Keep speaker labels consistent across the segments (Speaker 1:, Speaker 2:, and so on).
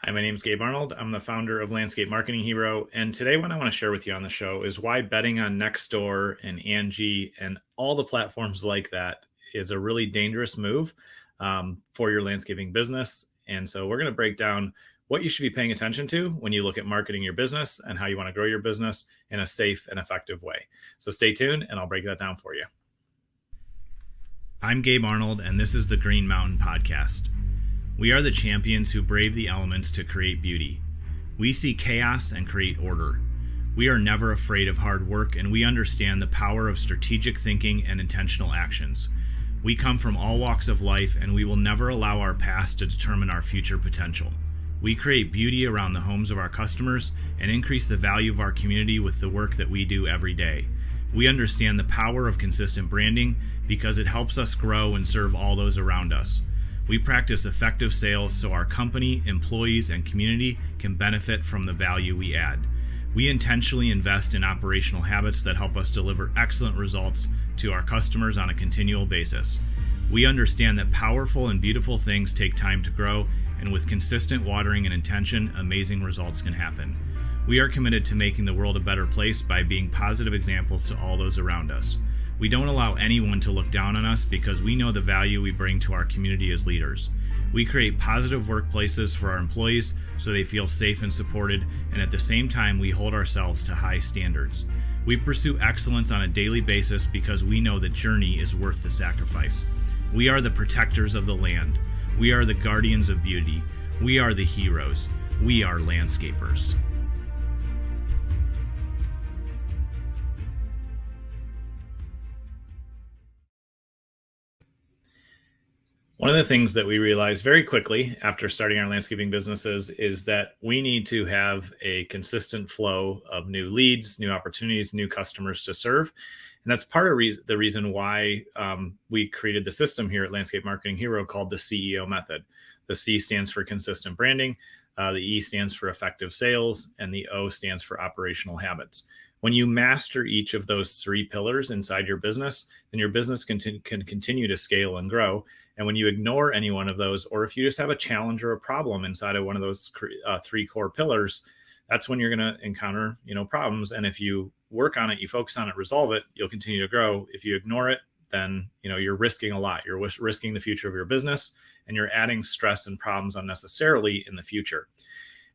Speaker 1: Hi, my name is Gabe Arnold. I'm the founder of Landscape Marketing Hero. And today, what I want to share with you on the show is why betting on NextDoor and Angi and all the platforms like that is a really dangerous move for your landscaping business. And so, we're going to break down what you should be paying attention to when you look at marketing your business and how you want to grow your business in a safe and effective way. So, stay tuned and I'll break that down for you. I'm Gabe Arnold, and this is the Green Mountain Podcast. We are the champions who brave the elements to create beauty. We see chaos and create order. We are never afraid of hard work, and we understand the power of strategic thinking and intentional actions. We come from all walks of life, and we will never allow our past to determine our future potential. We create beauty around the homes of our customers and increase the value of our community with the work that we do every day. We understand the power of consistent branding because it helps us grow and serve all those around us. We practice effective sales so our company, employees, and community can benefit from the value we add. We intentionally invest in operational habits that help us deliver excellent results to our customers on a continual basis. We understand that powerful and beautiful things take time to grow, and with consistent watering and intention, amazing results can happen. We are committed to making the world a better place by being positive examples to all those around us. We don't allow anyone to look down on us because we know the value we bring to our community as leaders. We create positive workplaces for our employees so they feel safe and supported, and at the same time, we hold ourselves to high standards. We pursue excellence on a daily basis because we know the journey is worth the sacrifice. We are the protectors of the land. We are the guardians of beauty. We are the heroes. We are landscapers. One of the things that we realized very quickly after starting our landscaping businesses is that we need to have a consistent flow of new leads, new opportunities, new customers to serve. And that's part of the reason why we created the system here at Landscape Marketing Hero called the CEO method. The C stands for consistent branding, the E stands for effective sales, and the O stands for operational habits. When you master each of those three pillars inside your business, then your business can continue to scale and grow. And when you ignore any one of those, or if you just have a challenge or a problem inside of one of those three core pillars, that's when you're going to encounter, problems. And if you work on it, you focus on it, resolve it, you'll continue to grow. If you ignore it, then you're risking a lot. You're risking the future of your business, and you're adding stress and problems unnecessarily in the future.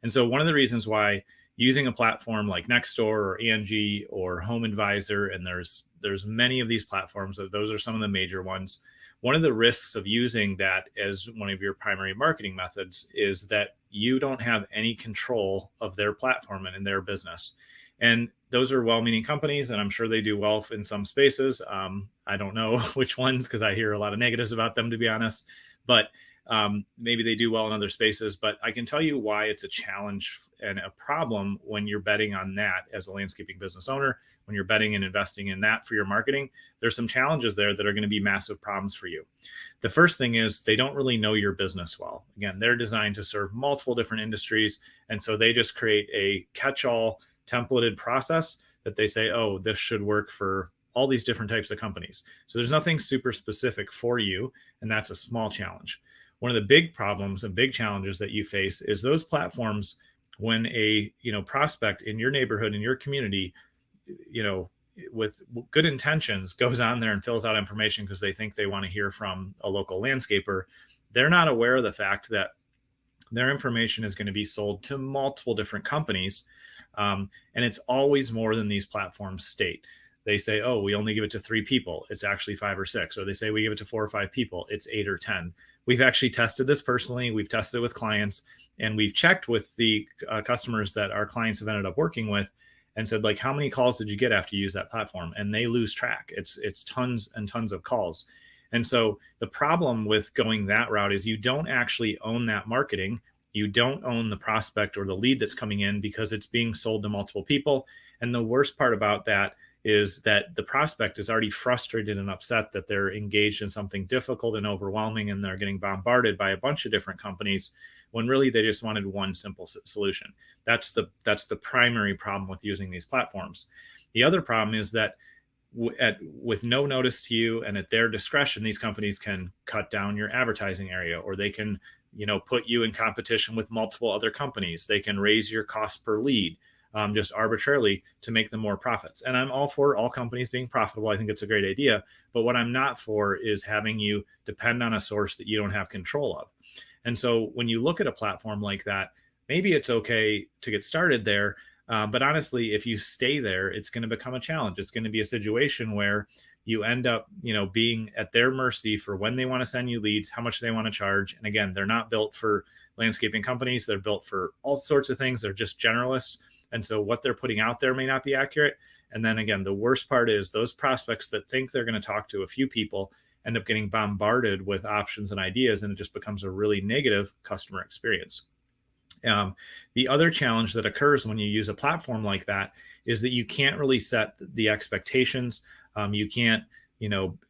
Speaker 1: And so one of the reasons why using a platform like NextDoor or Angi or Home Advisor, and there's many of these platforms, those are some of the major ones. One of the risks of using that as one of your primary marketing methods is that you don't have any control of their platform and in their business. And those are well-meaning companies, and I'm sure they do well in some spaces. I don't know which ones because I hear a lot of negatives about them, to be honest. But maybe they do well in other spaces. But I can tell you why it's a challenge and a problem when you're betting on that as a landscaping business owner. When you're betting and investing in that for your marketing, there's some challenges there that are going to be massive problems for you. The first thing is they don't really know your business well. Again, they're designed to serve multiple different industries. And so they just create a catch-all templated process that they say, oh, this should work for all these different types of companies. So there's nothing super specific for you, and that's a small challenge. One of the big problems and big challenges that you face is those platforms, when a prospect in your neighborhood, in your community, with good intentions goes on there and fills out information because they think they want to hear from a local landscaper, they're not aware of the fact that their information is going to be sold to multiple different companies. And it's always more than these platforms state. They say, oh, we only give it to 3 people. It's actually 5 or 6. Or they say we give it to 4 or 5 people. It's 8 or 10. We've actually tested this personally. We've tested it with clients, and we've checked with the customers that our clients have ended up working with and said, like, how many calls did you get after you use that platform? And they lose track. It's tons and tons of calls. And so the problem with going that route is you don't actually own that marketing. You don't own the prospect or the lead that's coming in because it's being sold to multiple people. And the worst part about that is that the prospect is already frustrated and upset that they're engaged in something difficult and overwhelming, and they're getting bombarded by a bunch of different companies when really they just wanted one simple solution. That's the primary problem with using these platforms. The other problem is that with no notice to you and at their discretion, these companies can cut down your advertising area, or they can put you in competition with multiple other companies. They can raise your cost per lead just arbitrarily to make them more profits. And I'm all for all companies being profitable. I think it's a great idea. But what I'm not for is having you depend on a source that you don't have control of. And so when you look at a platform like that, maybe it's okay to get started there. But honestly, if you stay there, it's going to become a challenge. It's going to be a situation where you end up, being at their mercy for when they want to send you leads, how much they want to charge. And again, they're not built for landscaping companies. They're built for all sorts of things. They're just generalists. And so what they're putting out there may not be accurate. And then again, the worst part is those prospects that think they're going to talk to a few people end up getting bombarded with options and ideas, and it just becomes a really negative customer experience. The other challenge that occurs when you use a platform like that is that you can't really set the expectations. You can't,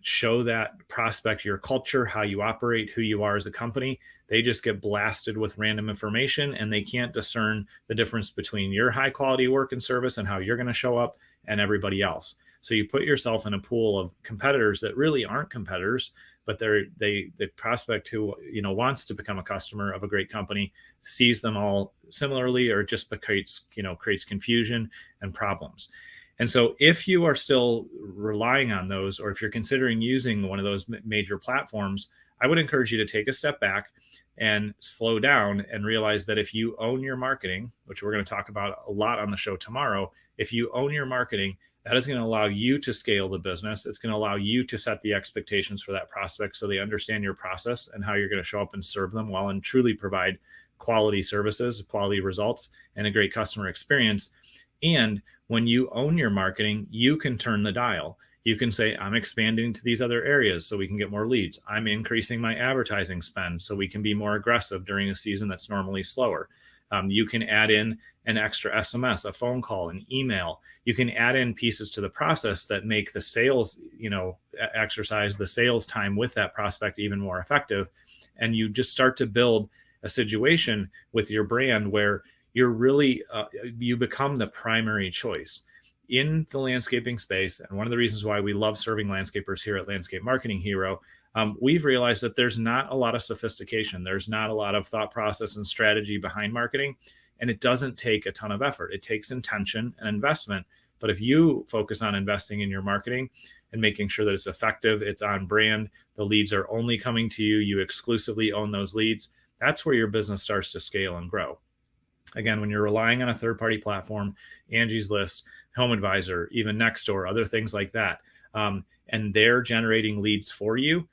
Speaker 1: show that prospect your culture, how you operate, who you are as a company. They just get blasted with random information, and they can't discern the difference between your high quality work and service and how you're going to show up and everybody else. So you put yourself in a pool of competitors that really aren't competitors, but the prospect who wants to become a customer of a great company sees them all similarly, or just creates confusion and problems. And so if you are still relying on those, or if you're considering using one of those major platforms, I would encourage you to take a step back and slow down and realize that if you own your marketing, which we're going to talk about a lot on the show tomorrow, if you own your marketing, that is going to allow you to scale the business. It's going to allow you to set the expectations for that prospect so they understand your process and how you're going to show up and serve them well and truly provide quality services, quality results, and a great customer experience. And when you own your marketing, you can turn the dial. You can say, I'm expanding to these other areas so we can get more leads. I'm increasing my advertising spend so we can be more aggressive during a season that's normally slower. You can add in an extra SMS, a phone call, an email. You can add in pieces to the process that make the sales, exercise, the sales time with that prospect even more effective. And you just start to build a situation with your brand where you're really, you become the primary choice in the landscaping space. And one of the reasons why we love serving landscapers here at Landscape Marketing Hero, we've realized that there's not a lot of sophistication. There's not a lot of thought process and strategy behind marketing, and it doesn't take a ton of effort. It takes intention and investment. But if you focus on investing in your marketing and making sure that it's effective, it's on brand, the leads are only coming to you, you exclusively own those leads, that's where your business starts to scale and grow. Again, when you're relying on a third-party platform, Angie's List, Home Advisor, even NextDoor, other things like that, and they're generating leads for you,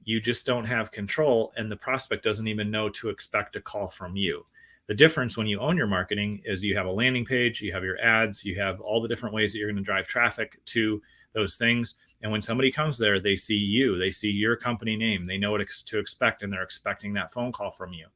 Speaker 1: you just don't have control, and the prospect doesn't even know to expect a call from you. The difference when you own your marketing is you have a landing page, you have your ads, you have all the different ways that you're going to drive traffic to those things. And when somebody comes there, they see you, they see your company name, they know what to expect, and they're expecting that phone call from you.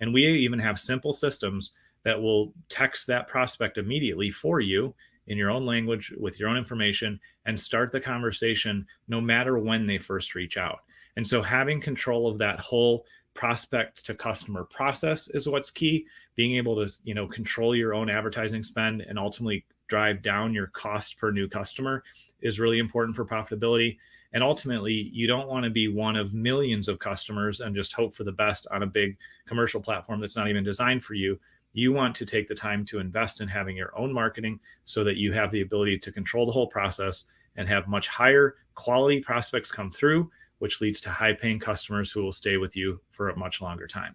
Speaker 1: And we even have simple systems that will text that prospect immediately for you in your own language with your own information and start the conversation no matter when they first reach out. And so having control of that whole prospect to customer process is what's key. Being able to, control your own advertising spend and ultimately drive down your cost per new customer is really important for profitability. And ultimately, you don't want to be one of millions of customers and just hope for the best on a big commercial platform that's not even designed for you. You want to take the time to invest in having your own marketing so that you have the ability to control the whole process and have much higher quality prospects come through, which leads to high paying customers who will stay with you for a much longer time.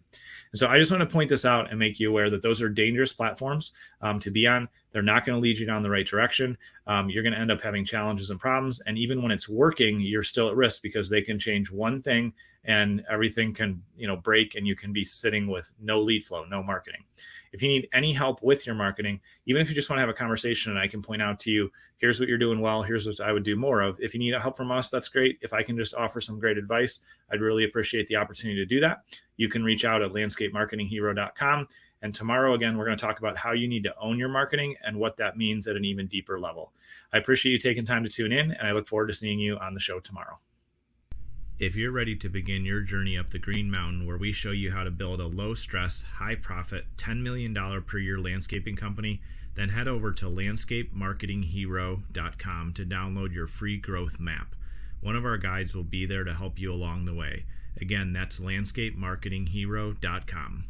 Speaker 1: And so I just want to point this out and make you aware that those are dangerous platforms to be on. They're not going to lead you down the right direction. You're going to end up having challenges and problems. And even when it's working, you're still at risk because they can change one thing and everything can, break, and you can be sitting with no lead flow, no marketing. If you need any help with your marketing, even if you just want to have a conversation and I can point out to you, here's what you're doing well, here's what I would do more of. If you need help from us, that's great. If I can just offer some great advice, I'd really appreciate the opportunity to do that. You can reach out at landscapemarketinghero.com. And tomorrow, again, we're going to talk about how you need to own your marketing and what that means at an even deeper level. I appreciate you taking time to tune in, and I look forward to seeing you on the show tomorrow. If you're ready to begin your journey up the Green Mountain, where we show you how to build a low-stress, high-profit, $10 million per year landscaping company, then head over to landscapemarketinghero.com to download your free growth map. One of our guides will be there to help you along the way. Again, that's landscapemarketinghero.com.